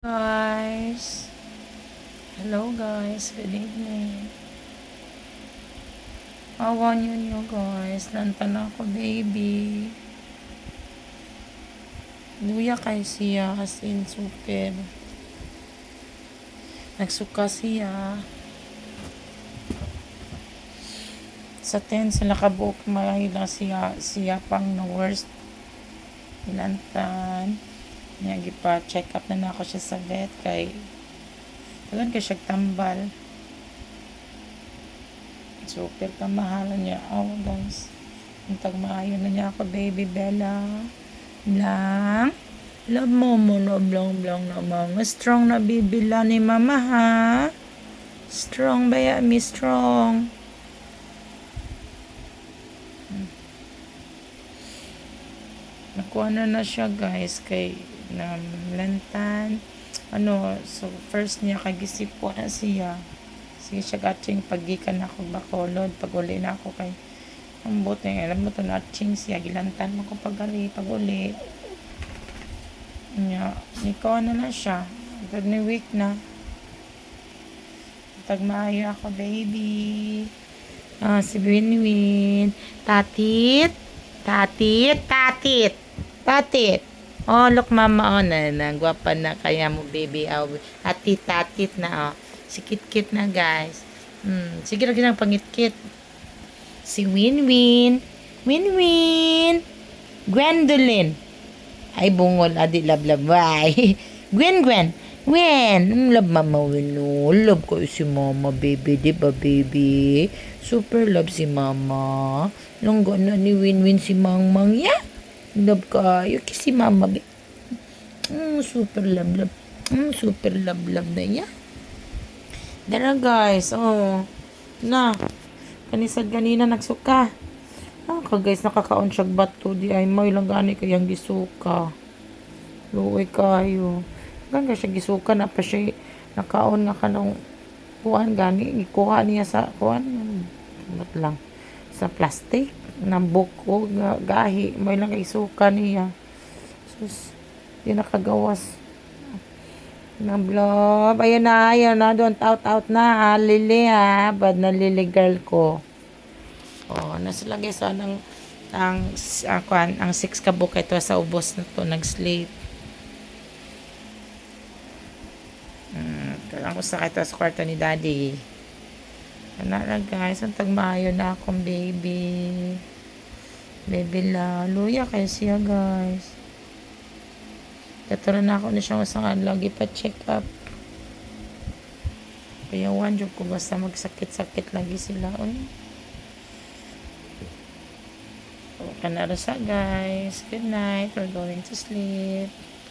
Guys, hello guys, good evening. Awa niyo guys, lantan ako baby. Luya kay siya as in super. Nagsuka siya. Sa 10 sila kabuok mahila siya pang na worst. Lantan. Nga gipa check up na ako siya sa vet kay tagan kay siya tambal. Super kamahalan niya. Oh guys. Untag maayo na niya ako baby Bella. Lang. Love mo na blang na mama. Strong na bibila ni mama ha. Strong ba ya mi strong. Nakuha na siya guys kay na lantan. So first niya kagisipo na siya. Sige siya gating paggikan ako bakolod. Pag uli na ako kay ang buti. Alam mo to na ching siya. Gilantan mo ko pag uli. Nikaw na siya. Tag ni week na. Tag maayo ako baby. Si Winwin. Tatit. Oh, look mama, gwapa na kaya mo baby. Tatit na, Sikit-kit na guys. Sige lagi ng pangit-kit. Si Winwin. Gwendolyn. Ay, bungol, adi love. Ay, Gwen. Love mama Wino. Love ko si mama baby, di ba baby? Super love si mama. Longgo na ni Winwin si Mangmang ya. Love kayo si mama. Super love. Super love na ya. Dara guys. Na. Kanisad ganina nagsuka. Guys, nakakaon siya bato. Di ay may lang gani kayang gisuka. Luoy kayo. Ganga siya gisuka na pa siya nakaon nga kanong kuhan gani. Ikuha niya sa kuhan. Lang. Sa plastic. Ng buko. Gahi. May lang isuka niya. Sus. Di nakagawas. Na blob. Ayan na. Don't out na. Lili ha. Bad na lili girl ko. Nasa lagi sa ang 6 kabuk ito sa ubos na to nag-sleep. Kalang ko sa kita sa kwarto ni daddy. Na guys, ang tagmayo na akong baby. Baby la. Luya kayo siya guys. Katuro na ako na siyang usang lagi pa check up. Kaya wanjo ko basta magsakit-sakit lagi sila. Kanarasa guys. Good night. We're going to sleep.